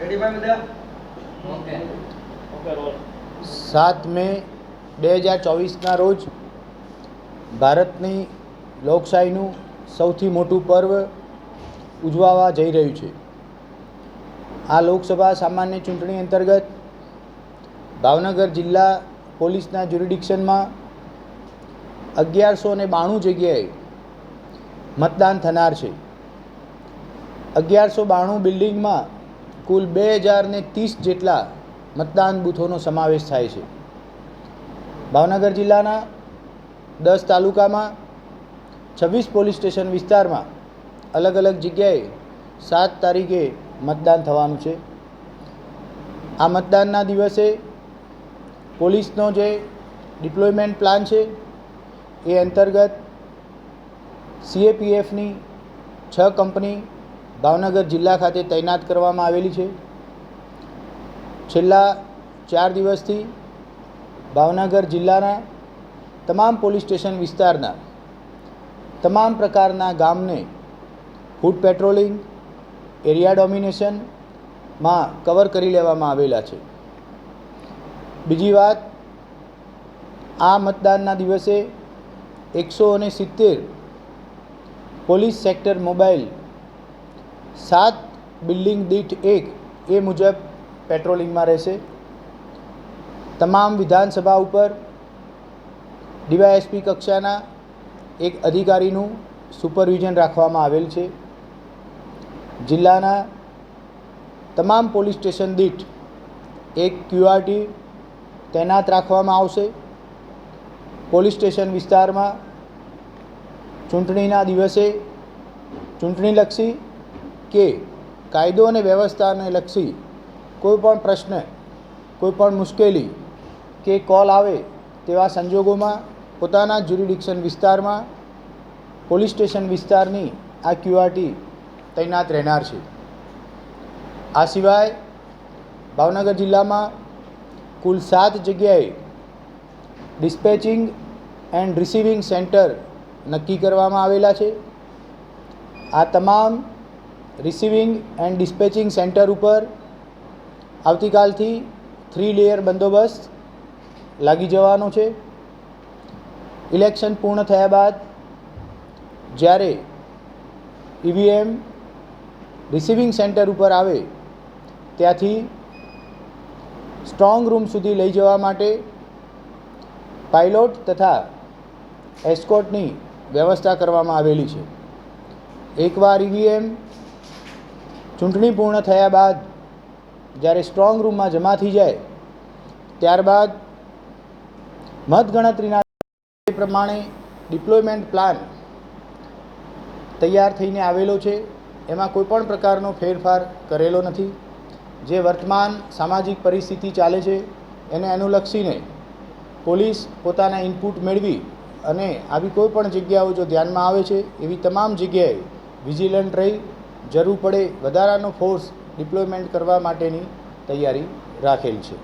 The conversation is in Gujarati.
7 મે 2024ના રોજ ભારતની લોકશાહીનું સૌથી મોટું પર્વ ઉજવવા જઈ રહ્યું છે। આ લોકસભા સામાન્ય ચૂંટણી અંતર્ગત ભાવનગર જિલ્લા પોલીસના જ્યુરિડિક્શનમાં 1192 જગ્યાએ મતદાન થનાર છે। 1192 બિલ્ડિંગમાં કુલ 2030 જેટલા મતદાન બૂથોનો સમાવેશ થાય છે। ભાવનગર જિલ્લાના 10 તાલુકામાં 26 પોલીસ સ્ટેશન વિસ્તારમાં અલગ અલગ જગ્યાએ 7 તારીખે મતદાન થવાનું છે। આ મતદાનના દિવસે પોલીસનો જે ડિપ્લોયમેન્ટ પ્લાન છે એ અંતર્ગત CAPFની 6 કંપની ભાવનગર જિલ્લા ખાતે તૈનાત કરવામાં આવેલી છે। છેલ્લા 4 દિવસથી ભાવનગર જિલ્લાના તમામ પોલીસ સ્ટેશન વિસ્તારના તમામ પ્રકારના ગામને ફૂટ પેટ્રોલિંગ એરિયા ડોમિનેશનમાં કવર કરી લેવામાં આવેલા છે। બીજી વાત, આ મતદાનના દિવસે 170 પોલીસ સેક્ટર મોબાઈલ 7 બિલ્ડિંગ દીઠ 1 એ મુજબ પેટ્રોલિંગમાં રહેશે। તમામ વિધાનસભા ઉપર DYSP કક્ષાના એક અધિકારીનું સુપરવિઝન રાખવામાં આવેલ છે। જિલ્લાના તમામ પોલીસ સ્ટેશન દીઠ એક QRT તૈનાત રાખવામાં આવશે। પોલીસ સ્ટેશન વિસ્તારમાં ચૂંટણીના દિવસે ચૂંટણીલક્ષી કે કાયદો અને વ્યવસ્થાને લક્ષી કોઈપણ પ્રશ્ન, કોઈપણ મુશ્કેલી કે કોલ આવે તેવા સંજોગોમાં પોતાના જ્યુરિડિક્શન વિસ્તારમાં પોલીસ સ્ટેશન વિસ્તારની આ QRT તૈનાત રહેનાર છે। આ સિવાય ભાવનગર જિલ્લામાં કુલ 7 જગ્યાએ ડિસ્પેચિંગ એન્ડ રિસીવિંગ સેન્ટર નક્કી કરવામાં આવેલા છે। આ તમામ રિસીવિંગ એન્ડ ડિસ્પેચિંગ સેન્ટર ઉપર આવતીકાલથી 3 લેયર બંદોબસ્ત લાગી જવાનો છે। ઇલેક્શન પૂર્ણ થયા બાદ જ્યારે EVM રિસીવિંગ સેન્ટર ઉપર આવે ત્યાંથી સ્ટ્રોંગ રૂમ સુધી લઈ જવા માટે પાયલોટ તથા એસ્કોર્ટની વ્યવસ્થા કરવામાં આવેલી છે। એકવાર EVM ચૂંટણી પૂર્ણ થયા બાદ જ્યારે સ્ટ્રોંગ રૂમમાં જમા થઈ જાય ત્યારબાદ મતગણતરીના પ્રમાણે ડિપ્લોયમેન્ટ પ્લાન તૈયાર થઈને આવેલો છે। એમાં કોઈપણ પ્રકારનો ફેરફાર કરેલો નથી। જે વર્તમાન સામાજિક પરિસ્થિતિ ચાલે છે એને અનુલક્ષીને પોલીસ પોતાના ઇનપુટ મેળવી અને આવી કોઈપણ જગ્યાઓ જો ધ્યાનમાં આવે છે એવી તમામ જગ્યાએ વિજિલન્ટ રહી જરૂર પડે વધારાનો ફોર્સ ડિપ્લોયમેન્ટ કરવા માટેની તૈયારી રાખેલ છે।